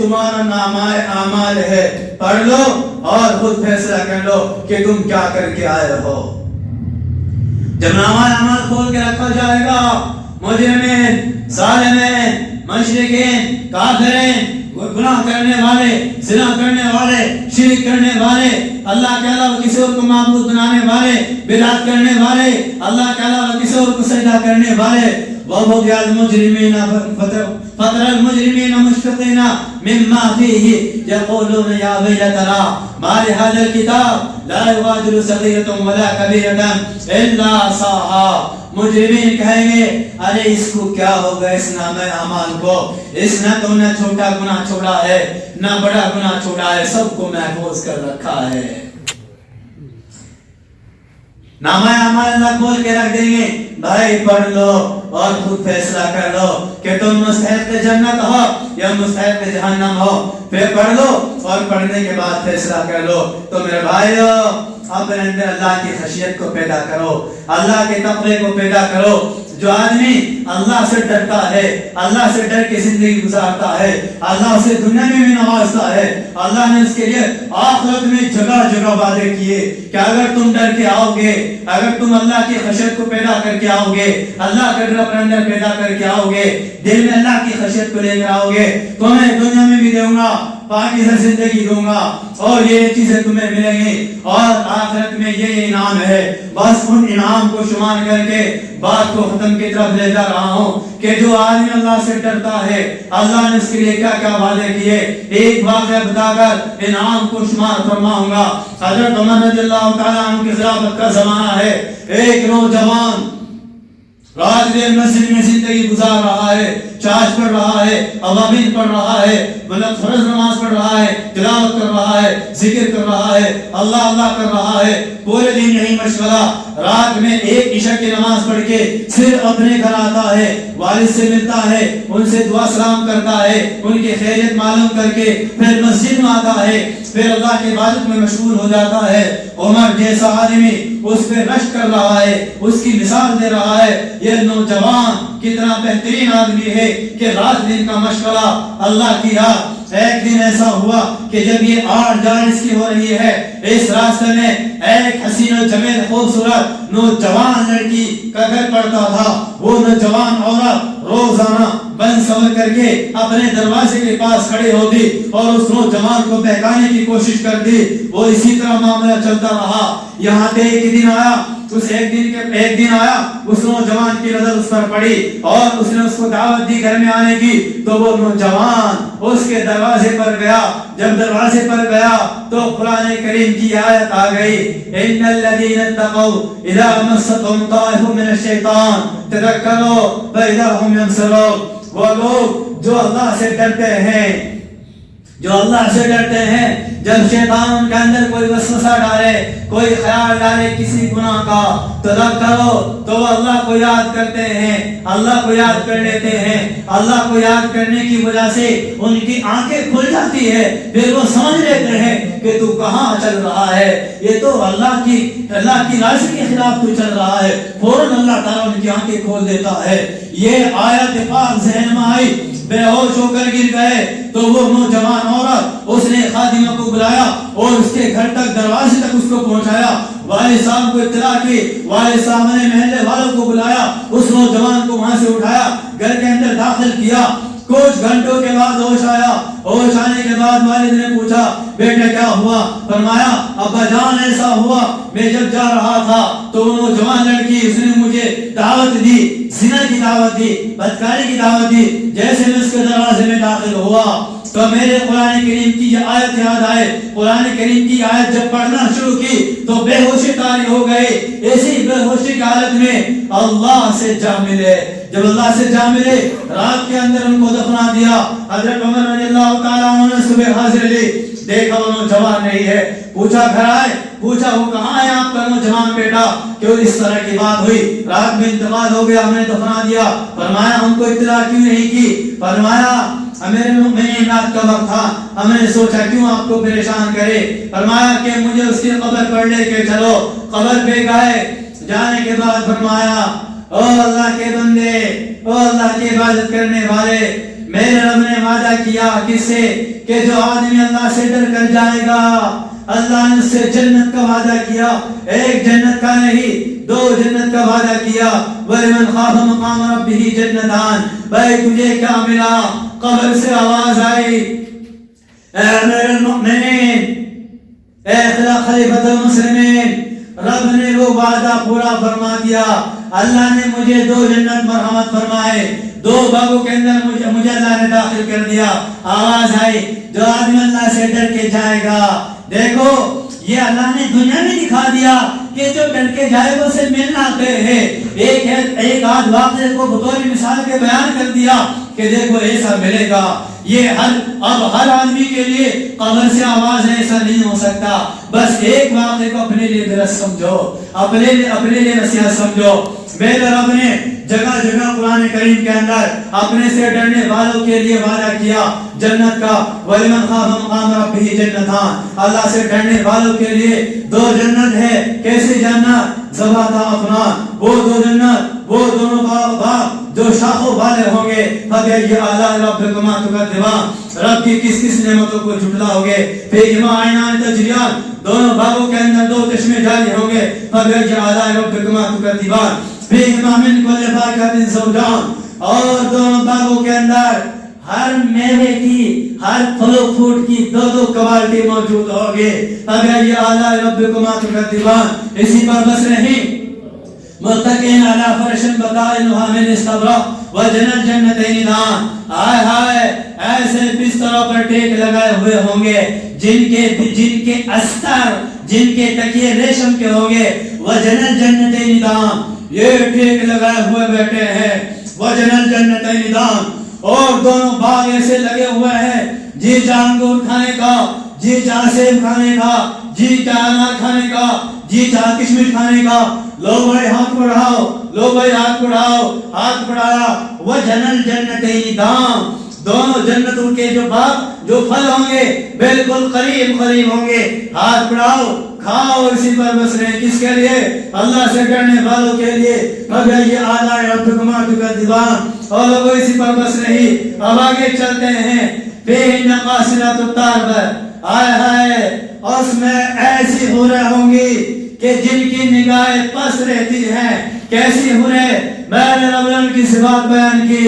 تمہارا نامہ اعمال ہے، پڑھ لو اور خود فیصلہ کر لو کہ تم کیا کر کے آئے ہو۔ جب نامہ اعمال کھول کے رکھا جائے گا، مجرمین، ظالمین، مشرکین، کافرین، گناہ کرنے والے، زنا کرنے والے، شرک کرنے والے، اللہ کے علاوہ کسی اور کو معبود بنانے والے، بدعت کرنے والے، اللہ کے علاوہ کسی اور کو سجدہ کرنے والے، وَوَضِعَ الْمُجْرِمِينَ فَتَرَى الْمُجْرِمِينَ مُشْفِقِينَ مِمَّا فِيهِ يَقُولُونَ يَا وَيْلَتَنَا مَا لِهَذَا الْكِتَابِ لَا يُغَادِرُ صَغِيرَةً وَلَا كَبِيرَةً إِلَّا أَحْصَاهَا۔ مجرمین کہیں گے ارے اس کو کیا ہوگا، اس نامہ اعمال کو، اس نے تو نہ چھوٹا گناہ چھوڑا ہے نہ بڑا گناہ چھوڑا ہے، سب کو محفوظ کر رکھا ہے۔ نامہ اعمال اللہ کھول کے رکھ دیں گے، بھائی پڑھ لو اور خود فیصلہ کر لو کہ تم مستحق جنت ہو یا مستحق جہنم ہو، پھر پڑھ لو اور پڑھنے کے بعد فیصلہ کر لو۔ تو میرے بھائیو، اپنے اندر اللہ کی خشیت کو پیدا کرو، اللہ کے تقوی کو پیدا کرو۔ جو آدمی اللہ سے ڈرتا ہے، اللہ سے ڈر کے زندگی گزارتا ہے، اللہ اسے دنیا میں بھی نوازتا ہے۔ اللہ نے اس کے لیے آخرت میں جگہ جگہ وعدے کیے کہ اگر تم ڈر کے آؤ گے، اگر تم اللہ کی خشیت کو پیدا کر کے آؤ گے، اللہ کا ڈر اپنے اندر پیدا کر کے آؤ گے، دل میں اللہ کی خشیت کو لے کر آؤ گے، تمہیں دنیا میں بھی دوں گا، پاکیزہ زندگی دوں گا اور یہ چیزیں تمہیں ملیں گی اور آخرت میں یہ انعام ہے۔ بس ان انعام کو شمار کر کے بات کو ختم کی طرف لے جا رہا ہوں کہ جو آدمی اللہ سے ڈرتا ہے، اللہ نے اس کے لیے کیا کیا وعدے کیے، ایک واقعہ بتا کر انعام کو شمار فرماؤں گا۔ حضرت عمر رضی اللہ تعالیٰ عنہ کی خلافت کا زمانہ ہے۔ ایک نوجوان رات دیر مسجد میں زندگی گزار رہا ہے، چاش پڑھ رہا ہے، اوابین پڑھ رہا ہے، مطلب فرض نماز پڑھ رہا ہے، تلاوت کر رہا ہے، ذکر کر رہا ہے، اللہ اللہ کر رہا ہے، پورے دن یہی مشغلہ۔ رات میں ایک عشاء کی نماز پڑھ کے پھر اپنے گھر آتا ہے، والد سے ملتا ہے، ان سے دعا سلام کرتا ہے، ان کی خیریت معلوم کر کے پھر مسجد میں آتا ہے، پھر اللہ کی عبادت میں مشغول ہو جاتا ہے۔ عمر جیسا آدمی اس پہ رشک کر رہا ہے، اس کی مثال دے رہا ہے، یہ نوجوان کتنا بہترین آدمی ہے کہ رات دن کا مشغلہ اللہ کی راہ۔ ایک دن ایسا ہوا کہ جب یہ آڑ جاڑ اس کی ہو رہی ہے، اس راستے میں ایک حسین و جمیل خوبصورت نوجوان لڑکی کا گھر پڑتا تھا۔ وہ نوجوان عورت روزانہ بن سور کر کے اپنے دروازے کے پاس کھڑی ہوتی اور اس نوجوان کو بہکانے کی کوشش کرتی۔ وہ اسی طرح معاملہ چلتا رہا، یہاں پہ ایک دن آیا اس نوجوان کی نظر اس پر پڑی اور اس نے اس کو دعوت دی گھر میں آنے کی۔ تو وہ نوجوان اس کے دروازے پر گیا۔ جب دروازے پر گیا تو قرآن کریم کی آیت آ گئی، ان الذين اتقوا اذا مسهم طائف من الشیطان تذکروا فاذا هم يبصرون۔ وہ لوگ جو اللہ سے ڈرتے ہیں، جب شیطان ان کے اندر کوئی وسوسہ ڈالے، کوئی خیال ڈالے کسی گناہ کا، تو کرو تو وہ اللہ کو یاد کرتے ہیں، اللہ کو یاد کر لیتے ہیں۔ اللہ کو یاد کرنے کی وجہ سے ان کی آنکھیں کھل جاتی ہے، پھر وہ سمجھ لیتے ہیں کہ تو کہاں چل رہا ہے، یہ تو اللہ کی راضی کے خلاف تو چل رہا ہے۔ فوراً اللہ تعالیٰ ان کی آنکھیں کھول دیتا ہے۔ یہ آیت پاک ذہن میں آئی، بے ہوش ہو کر گر گئے۔ تو وہ نوجوان عورت اس نے خادمہ کو بلایا اور اس کے گھر تک، دروازے تک اس کو پہنچایا۔ والد صاحب کو اطلاع کی، والد صاحب نے محلے والوں کو بلایا، اس نوجوان کو وہاں سے اٹھایا، گھر کے اندر داخل کیا۔ کچھ گھنٹوں کے بعد ہوش آیا۔ ہوش آنے کے بعد والد نے پوچھا، بیٹا کیا ہوا؟ فرمایا، ابا جان ایسا ہوا، میں جب جا رہا تھا تو وہ نوجوان لڑکی اس نے مجھے دعوت دی، زنا کی دعوت دی، بدکاری کی دعوت دی۔ جیسے میں اس کے دروازے میں داخل ہوا تو میرے قرآن کریم کی یہ آیت یاد آئے۔ قرآن کریم کی آیت جب پڑھنا شروع کی تو بے ہوشی طاری ہو گئے۔ ایسی بے ہوشی کی حالت میں اللہ سے جا ملے۔ جب اللہ سے جا ملے، رات کے اندر ان کو دفنا دیا۔ حضرت عمر رضی اللہ تعالیٰ عنہ نے صبح حاضر لی، دیکھا وہ نوجوان نہیں ہے، پوچھا گھر آئے، پوچھا وہ کہاں ہے آپ کا نوجوان بیٹا؟ کیوں اس طرح کی بات ہوئی؟ رات میں انتقال ہو گیا، ہم نے دفنا دیا۔ فرمایا ہم کو اطلاع کیوں نہیں کی؟ فرمایا امیر المؤمنین رات کا وقت تھا، ہم نے سوچا کیوں آپ کو پریشان کرے۔ فرمایا کہ مجھے اس کی قبر پر لے کے چلو۔ قبر پہ گئے، جانے کے بعد فرمایا، او اللہ کے بندے، او اللہ کی عبادت کرنے والے، میرے رب نے وعدہ کیا کس سے؟ کہ جو آدمی اللہ سے ڈر کر جائے گا اللہ نے اس سے جنت کا وعدہ کیا. ایک جنت کا نہیں 2 جنت کا وعدہ کیا. وَلِمَنْ خَافَ مَقَامَ رَبِّهِ جَنَّتَانِ. بھائی تجھے کیا ملا؟ قبر سے آواز آئی اے امیر المؤمنین اے خلیفۃ المسلمین رب نے وہ وعدہ پورا فرما دیا. اللہ نے مجھے 2 جنت مرحمت فرمائے 2 باغوں کے اندر مجھے اللہ نے داخل کر دیا. آواز آئی جو آدمی اللہ سے ڈر کے جائے گا. دیکھو یہ اللہ نے دنیا میں دکھا دیا کہ جو ڈر کے جائے گا اسے ملنا ہے. ایک آدھ واقعے کو بطور مثال کے بیان کر دیا کہ دیکھو ایسا ملے گا. یہ اب ہر آدمی کے لیے قبر سے آواز ایسا نہیں ہو سکتا. بس ایک واقعے کو اپنے لیے درست سمجھو, اپنے لیے نصیحت سمجھو. میرے رب نے جگہ جگہ قرآن کریم کے اندر اپنے سے ڈرنے والوں کے لیے وعدہ کیا جنت کا. وَلِمَنْ خَافَ مَقَامَ رَبِّهِ جَنَّتَانِ. اللہ سے ڈرنے والوں کے لیے 2 جنت ہے. کیسی جنت؟ ذواتَا اَفْنَانٍ. وہ 2 جنت وہ دونوں باغ جو شاخوں والے ہوں گے. فَبِأَيِّ آلَاءِ رَبِّكُمَا تُكَذِّبَانِ. رب کی کس کس نعمتوں کو جھٹلاؤ گے؟ فِيهِمَا عَيْنَانِ تَجْرِيَانِ. دونوں باغوں کے اندر 2 چشمے جاری ہوں گے. فَبِأَيِّ آلَاءِ رَبِّكُمَا تُكَذِّبَانِ. فِيهِمَا مِن كُلِّ فَاكِهَةٍ زَوْجَانِ. اور دونوں باغوں کے اندر ہر میوے کی ہر پھل و فروٹ کی 2 کوالٹی موجود ہوگی. فَبِأَيِّ آلَاءِ رَبِّكُمَا تُكَذِّبَانِ. اسی پر بس نہیں متکئین علی فرش بطائنها من استبرق وجنى الجنتین دان. ہائے ہائے ایسے بستروں پر ٹیک لگائے ہوئے ہوں گے جن کے استر جن کے تکیے ریشم کے ہوں گے. وجنى الجنتین دان. یہ ٹیک لگائے ہوئے بیٹھے ہیں. وجنى الجنتین دان. اور دونوں باغ ایسے لگے ہوئے ہیں جی چاہ انگور کھانے کا, جی چاہ سیب کھانے کا, جی چاہ انار کھانے کا, جی چاہ کشمش کھانے کا. لو بھائی ہاتھ بڑھاؤ, لو بھائی ہاتھ بڑھاؤ. ہاتھ بڑھایا. وَجَنَى الْجَنَّتَيْنِ دَانٍ. دونوں جنتوں کے جو باغ جو پھل ہوں گے بالکل قریب ہوں گے. ہاتھ بڑھاؤ کھاؤ. اسی پر بس رہے کس کے لیے؟ اللہ سے ڈرنے والوں کے لیے. فَبِأَيِّ آلَاءِ رَبِّكُمَا تُكَذِّبَانِ. اور لوگوں اسی پر بس رہی. اب آگے چلتے ہیں. فِيهِنَّ قَاصِرَاتُ الطَّرْفِ. آئے ہائے اس میں ایسی حوریں ہوں گی کہ جن کی نگاہیں پس رہتی ہیں. کیسی حوریں؟ میرے رب نے ان کی صفات بیان کی.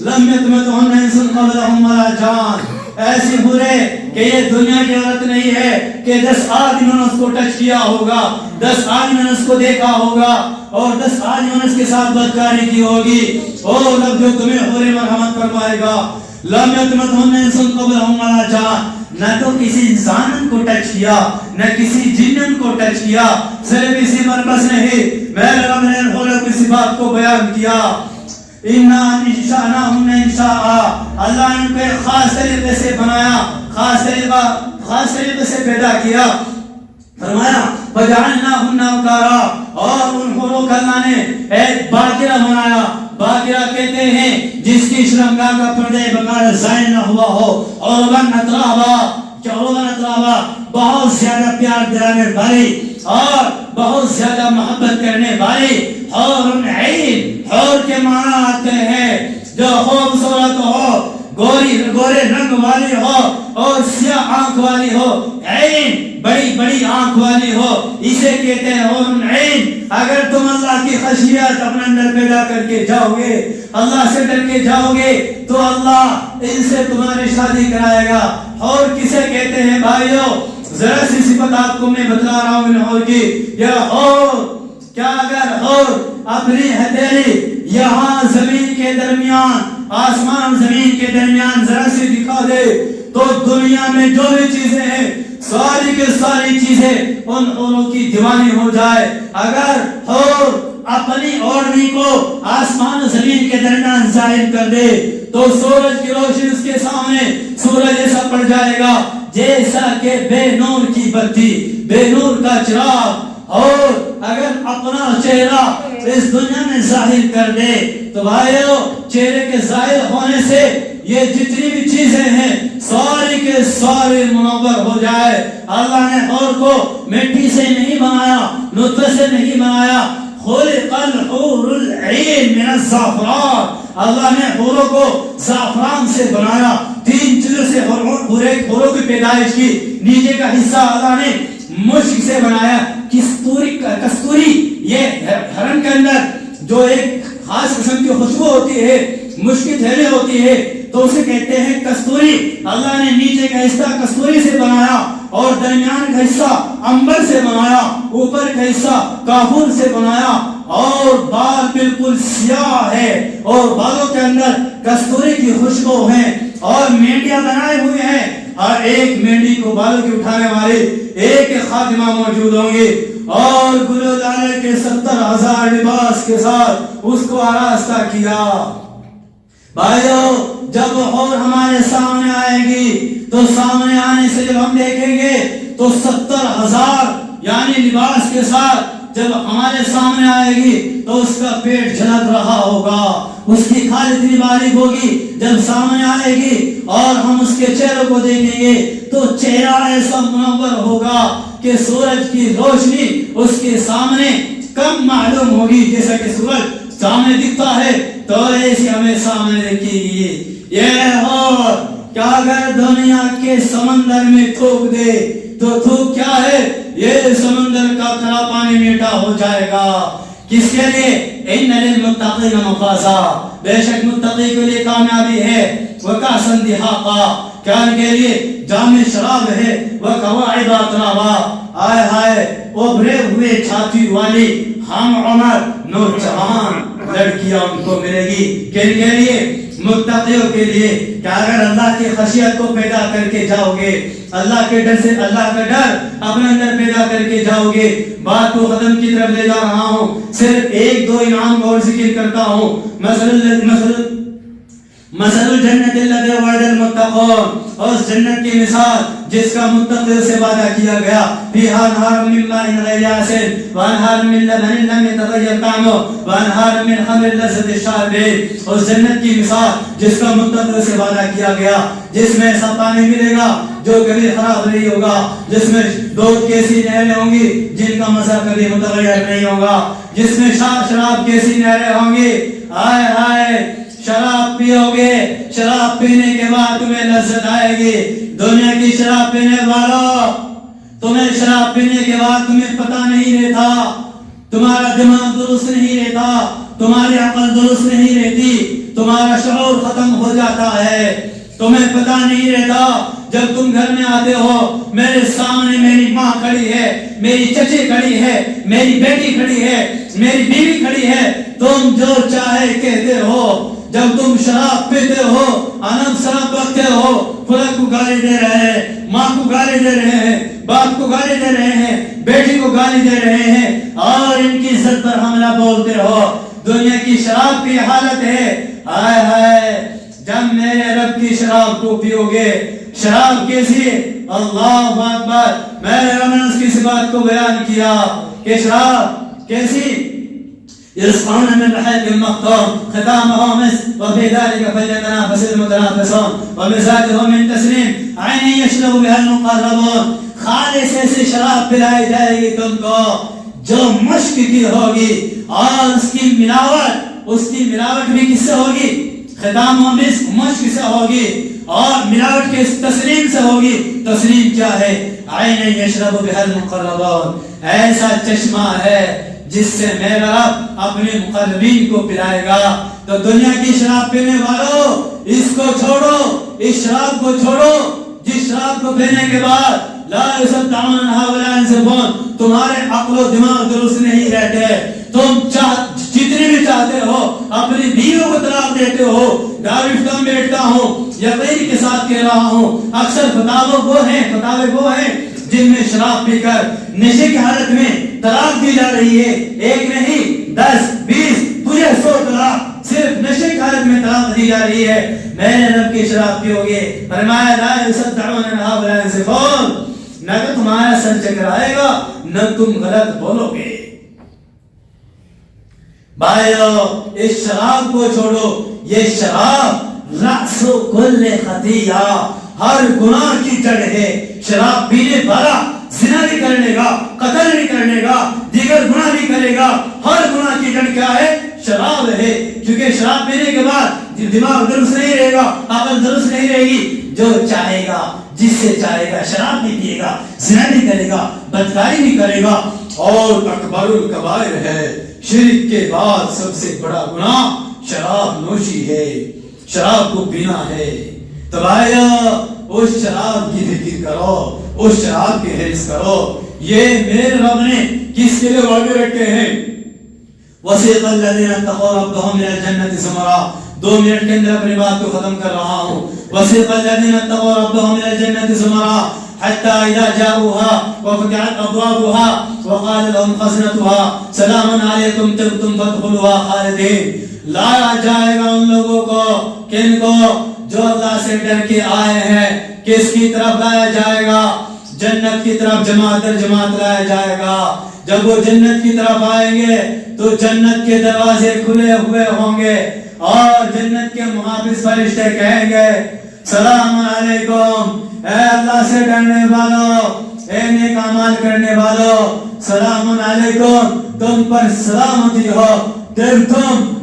لم یطمثہن انس قبلہم ولا جان. ایسی حوریں کہ یہ دنیا کی عورت نہیں ہے کہ 10 آدمیوں نے اس کو ٹچ کیا ہوگا, 10 آدمیوں نے اس کو دیکھا ہوگا اور 10 آدمیوں نے اس کے ساتھ بدکاری کی ہوگی. اور رب جو تمہیں حوریں مرحمت فرمائے گا. لم یطمثہن انس قبلہم ولا جان. نہ تو کسی انسان کو ٹچ کیا نہ کسی جن کو ٹچ کیا. صرف اسی پر بس نہیں میرے رب نے حوروں کی صفات کو بیان کیا. اِنَّا انشأناهن انشاء. اللہ نے ان کو ایک خاص طریقے سے بنایا, خاص طریقے سے پیدا کیا. فرمایا فَجَعَلْنَاهُنَّ أَبْكَارًا. اور ان حوروں کو اللہ نے ایک باقرہ بنایا. باقرہ کہتے ہیں جس کی شرمگاہ کا پردے بغیر زائن نہ ہوا ہو. عُرُبًا أَتْرَابًا. بہت زیادہ پیار دلانے والی اور بہت زیادہ محبت کرنے والی. حور عین. حور کے معنی آتے ہیں جو خوبصورت ہو, گورے رنگ والی ہو اور سیاہ آنکھ والی ہو. عین بڑی آنکھ والی ہو, اسے کہتے ہیں حور عین. اگر تم اللہ کی خشیت اپنے اندر پیدا کر کے جاؤ گے, اللہ سے ڈر کے جاؤ گے تو اللہ ان سے تمہاری شادی کرائے گا. اور کسے کہتے ہیں بھائیو؟ ذرا سی صفت آپ کو میں بتلا رہا ہوں ان حور کی. یہ حور کیا اگر حور اپنی ہتھیلی یہاں زمین کے درمیان, آسمان زمین کے درمیان ذرا سی دکھا دے تو دنیا میں جو بھی چیزیں ہیں ساری کے ساری چیزیں ان حوروں کی دیوانی ہو جائے. اگر حور اپنی اوڑھنی کو آسمان و زمین کے درمیان ظاہر کر دے تو سورج کی روشنی اس کے سامنے سورج ایسا پڑ جائے گا جیسا کہ بے نور کی بتی, بے نور کا چراغ. اور اگر اپنا چہرہ اس دنیا میں ظاہر کر دے تو بھائیو چہرے کے ظاہر ہونے سے یہ جتنی بھی چیزیں ہیں ساری کے سارے منور ہو جائے. اللہ نے حور کو مٹی سے نہیں بنایا, نطفے سے نہیں بنایا. خلق الحور العین من الزعفران. اللہ نے حوروں کو زعفران سے بنایا، 3 چیزوں سے حوروں کی پیدائش کی. نیچے کا حصہ اللہ نے مشک سے بنایا، کستوری یہ ہرن کے اندر جو ایک خاص قسم کی خوشبو ہوتی ہے، مشک کی تھیلی ہوتی ہے، تو اسے کہتے ہیں کستوری. اللہ نے نیچے کا حصہ کستوری سے بنایا اور درمیان کا حصہ عنبر سے بنایا، اوپر کا حصہ کافور سے بنایا، اور بال بالکل سیاہ ہے اور بالوں کے اندر کستوری کی خوشبو ہے، اور مینڈیاں بنائے ہوئے ہیں، اور ایک مینڈی کو بالوں کی اٹھانے والے ایک خادمہ موجود ہوں گے، اور گلودارے کے 70,000 لباس کے ساتھ اس کو آراستہ کیا. بھائیو جب اور ہمارے سامنے آئے گی تو سامنے آنے سے جب ہم دیکھیں گے تو 70,000 یعنی لباس کے ساتھ جب ہمارے سامنے آئے گی تو اس کا پیٹ جھلک رہا ہوگا، اس کی کھال اتنی باریک ہوگی. جب سامنے آئے گی اور ہم اس کے چہرے کو دیکھیں گے تو چہرہ ایسا منور ہوگا کہ سورج کی روشنی اس کے سامنے کم معلوم ہوگی، جیسا کہ سورج سامنے دکھتا ہے تو ایسی ہمیں سامنے دیکھے گی. یہ اور کیا اگر دنیا کے سمندر میں تھوک دے تو تھوک کیا ہے؟ یہ سمندر کا کھرا پانی میٹھا ہو جائے گا. کس کے لیے؟ ان للمتقین مفازا، بے شک متقی کے لیے کامیابی ہے. وکاسا دہاقا، کیا ان کے لیے جام شراب ہے. وکواعب اترابا، آئے ہائے ابھرے ہوئے چھاتی والی ہم عمر نوجوان لڑکیاں ان کو ملے گی. کن کے لیے؟ متقیوں کے لیے. کہ اگر اللہ کی خشیت کو پیدا کر کے جاؤ گے، اللہ کے ڈر سے، اللہ کا ڈر اپنے اندر پیدا کر کے جاؤ گے. بات کو ختم کی طرف لے جا رہا ہوں، صرف 1-2 انعام اور ذکر کرتا ہوں. مثل الجنت الذی وعد المتقون، اور اس جنت کی مثال جس کا متقیوں سے وعدہ کیا گیا. فیہا انہار من ماء غیر آسن وانہار من لبن لم یتغیر طعمہ وانہار من خمر لذۃ للشاربین. اس جنت کی مثال جس کا متقیوں سے وعدہ کیا گیا، جس میں ایسا پانی ملے گا جو کبھی خراب نہیں ہوگا، جس میں دودھ کیسی نہریں ہوں گی جن کا مزہ کبھی متغیر نہیں ہوگا، جس میں شراب کیسی نہریں ہوں گی. آئے ہائے شراب پیو گے، شراب پینے کے بعد تمہیں لذت آئے گی. دنیا کی شراب پینے والوں، تمہیں شراب پینے کے بعد تمہیں پتہ نہیں رہتا، تمہارا دماغ درست نہیں رہتا، تمہاری عقل درست نہیں رہتی، تمہارا شعور ختم ہو جاتا ہے، تمہیں پتہ نہیں رہتا. جب تم گھر میں آتے ہو، میرے سامنے میری ماں کھڑی ہے، میری چچی کھڑی ہے، میری بیٹی کھڑی ہے، میری بیوی کھڑی ہے، تم جو چاہے کہتے ہو. جب تم شراب پیتے ہو، انب شراب بکتے ہو، خدا کو گالی دے رہے ہیں، ماں کو گالی دے رہے ہیں، باپ کو گالی دے رہے ہیں، بیٹی کو گالی دے رہے ہیں، اور ان کی عزت پر حملہ بولتے ہو. دنیا کی شراب کی حالت ہے. ہائے ہائے جب میرے رب کی شراب کو پیو گے، شراب کیسی؟ اللہ اکبر. میرے رب نے اس کی صفات کو بیان کیا کہ شراب کیسی؟ يسقون من رحيق مختوم ختامه مسك وفي ذلك فليتنافس المتنافسون ومزاجه من تسنيم عين يشرب بها المقربون. خالص ایسی شراب پلائی جائے گی تم کو جو مشک کی ہوگی، اور اس کی ملاوٹ بھی کس سے ہوگی؟ ختام و مسک، مشک سے ہوگی، اور ملاوٹ کے تسلیم سے ہوگی. تسلیم کیا ہے؟ عین یشرب بها المقربون، ایسا چشمہ ہے جس سے میرا رب اپنے مقربین کو پلائے گا. تو دنیا کی شراب پینے والوں، اس کو چھوڑو، اس شراب کو چھوڑو جس شراب کو پینے کے بعد لا یصدعون عنہا ولا ينزفون، تمہارے عقل و دماغ درست نہیں رہتے، تم جتنی بھی چاہتے ہو اپنی بیویوں کو طلاق دیتے ہو. دارالفتہ میں بیٹھتا ہوں، یقین کے ساتھ کہہ رہا ہوں، اکثر فتاوے وہ ہیں جن میں شراب پی کر نشے کی حالت میں طلاق دی جا رہی ہے. 1 نہیں 10 20 پورے 100 طلاق صرف نشے کی حالت میں طلاق دی جا رہی ہے. میرے رب کی شراب پیو گے، فرمایا لا یصدعون عنہا ولا ينزفون، نہ تو تمہارا سر چکرائے گا نہ تم غلط بولو گے. بھائیو اس شراب کو چھوڑو. یہ شراب رأس کل خطیہ، ہر گناہ کی جڑ ہے. شراب پینے والا زنا بھی کر لے گا، قتل بھی کر لے گا، دیگر گناہ بھی کرے گا. ہر گناہ کی جڑ کیا ہے؟ شراب ہے، کیونکہ شراب پینے کے بعد دماغ درست نہیں رہے گا، عقل درست نہیں رہے گی. جو چاہے گا، جس سے چاہے گا شراب بھی پیے گا، زنا بھی کرے گا، بدکاری بھی کرے گا. اور اکبر الکبائر ہے، شرک کے بعد سب سے بڑا گناہ شراب نوشی ہے، شراب کو پینا ہے. تو بھائیو اس شراب کی فکر کرو، اس شراب کی حرص کرو. یہ میرے رب نے کس کے لیے وعدے رکھے ہیں؟ وَسِيقَ الَّذِينَ اتَّقَوْا رَبَّهُمْ إِلَى الْجَنَّةِ زُمَرًا. 2 منٹ کے اندر اپنی بات کو ختم کر رہا ہوں. وَسِيقَ الَّذِينَ اتَّقَوْا رَبَّهُمْ إِلَى الْجَنَّةِ زُمَرًا حَتَّى إِذَا جَاءُوهَا وَفُتِحَتْ أَبْوَابُهَا وَقَالَ لَهُمْ خَزْنَتُهَا سَلَامٌ عَلَيْكُمْ طِبْتُمْ فَادْخُلُوهَا خَالِدِينَ. لایا جائے گا ان لوگوں کو، کن کو؟ جو اللہ سے ڈر کے آئے ہیں. کس کی طرف لایا جائے گا؟ جنت کی طرف جماعت در جماعت لایا جائے گا. جب وہ جنت کی طرف آئیں گے تو جنت کے دروازے کھلے ہوئے ہوں گے اور جنت کے محافظ فرشتے کہیں گے سلام علیکم، اے اللہ سے ڈرنے والوں، اے نیک اعمال کرنے والوں، سلام علیکم، تم پر سلامتی ہو.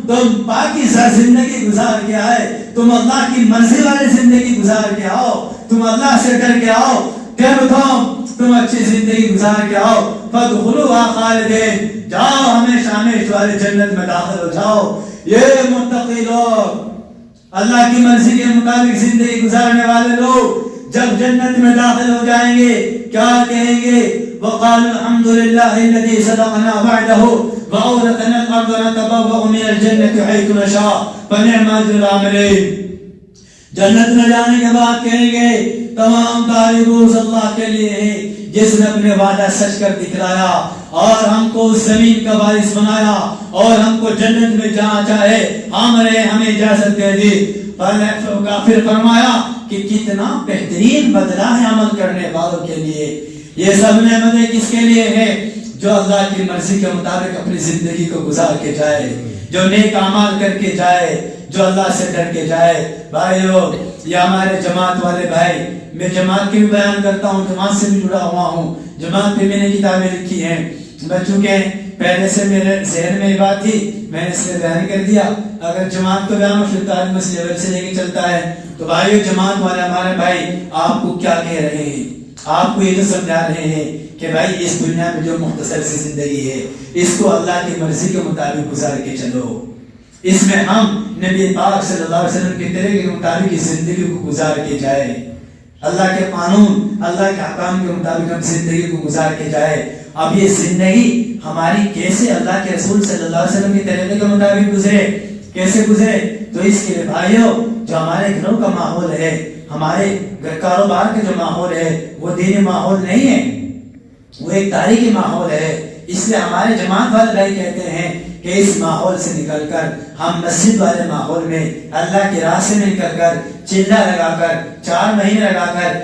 تم پاکیزہ زندگی گزار کے آئے، تم اللہ کی مرضی والی زندگی گزار کے آؤ، تم اللہ سے ڈر کے آؤ، تم اچھی زندگی گزار کے آؤ. فَادْخُلُوهَا خَالِدِينَ، جاؤ ہمیشہ ہمیشہ والے جنت میں داخل ہو جاؤ. یہ متقی لوگ، اللہ کی مرضی کے مطابق زندگی گزارنے والے لوگ جب جنت میں داخل ہو جائیں گے کیا کہیں گے؟ وَقَالُوا الْحَمْدُ لِلَّهِ الَّذِي صَدَقَنَا وَعْدَهُ وَأَوْرَثَنَا الْأَرْضَ نَتَبَوَّأُ مِنَ الْجَنَّةِ حَيْثُ نَشَاءُ فَنِعْمَ أَجْرُ الْعَامِلِينَ. جنت میں جانے کے بعد کہیں گے تمام تعریف اللہ کے لیے ہے جس نے اپنے وعدہ سچ کر دکھلایا اور ہم کو اس زمین کا وارث بنایا اور ہم کو جنت میں جہاں چاہے ہمیں اجازت دے دی. پھر فرمایا کہ کتنا بہترین بدلہ ہے عمل کرنے والوں کے لیے. یہ سب نعمتیں کس کے لیے ہے؟ جو اللہ کی مرضی کے مطابق اپنی زندگی کو گزار کے جائے، جو نیک اعمال کر کے جائے، جو اللہ سے ڈر کے جائے. بھائیو، یہ ہمارے جماعت والے بھائی، میں جماعت کی بھی بیان کرتا ہوں، جماعت سے بھی جڑا ہوا ہوں، جماعت پہ میں نے کتابیں لکھی ہیں. چونکہ پہلے سے میرے ذہن میں یہ بات تھی، میں نے اس میں بیان کر دیا. اگر جماعت کو بیان پھر تعلیم اس لیول سے لے کے چلتا ہے. تو بھائیو، جماعت والے ہمارے بھائی آپ کو کیا کہہ رہے ہیں؟ آپ کو یہ تو سمجھا رہے ہیں کہ بھائی اس دنیا میں جو مختصر سی زندگی ہے اس کو اللہ کی مرضی کے مطابق گزار کے چلو. اس میں ہم نبی پاک صلی اللہ علیہ وسلم کے طریقے کے مطابق اس زندگی کو گزار کے جائے، اللہ کے قانون، اللہ کے احکام کے مطابق ہم زندگی کو گزار کے جائے. اب یہ زندگی ہماری کیسے اللہ کے رسول صلی اللہ علیہ وسلم کے طریقے کے مطابق گزرے، کیسے گزرے؟ تو اس کے لیے بھائیو، جو ہمارے گھروں کا ماحول ہے، ہمارے کاروبار کا جو ماحول ہے وہ دینی ماحول نہیں ہے، وہ ایک تاریخی ماحول ہے. اس لیے ہمارے جماعت والے بھائی کہتے ہیں کہ اس ماحول سے نکل کر ہم مسجد والے ماحول میں اللہ کے راستے میں نکل کر چلہ لگا کر 4 مہینے لگا کر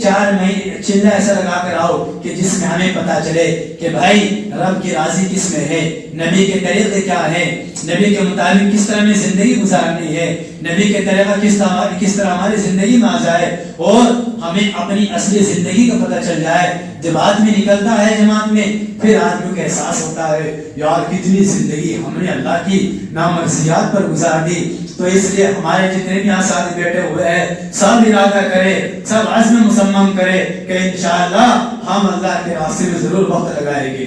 4 مہینے چلہ ایسا لگا کر آؤ کہ جس میں ہمیں پتا چلے کہ بھائی رب کی راضی کس میں ہے، نبی کے طریقے کیا ہے، نبی کے مطابق کس طرح میں زندگی گزارنی ہے، نبی کے طریقہ کس طرح ہماری زندگی میں آ جائے اور ہمیں اپنی اصلی زندگی کا پتہ چل جائے. جب آدمی نکلتا ہے جماعت میں پھر آدمی کو احساس ہوتا ہے یار کتنی زندگی ہم نے اللہ کی نامرضیات پر گزار دی. تو اس لیے ہمارے جتنے بھی یہاں ساتھ بیٹھے ہوئے ہیں سب ارادہ کرے، سب عزم مصمم کرے کہ انشاءاللہ ہم اللہ کے راستے میں ضرور وقت لگائیں گے.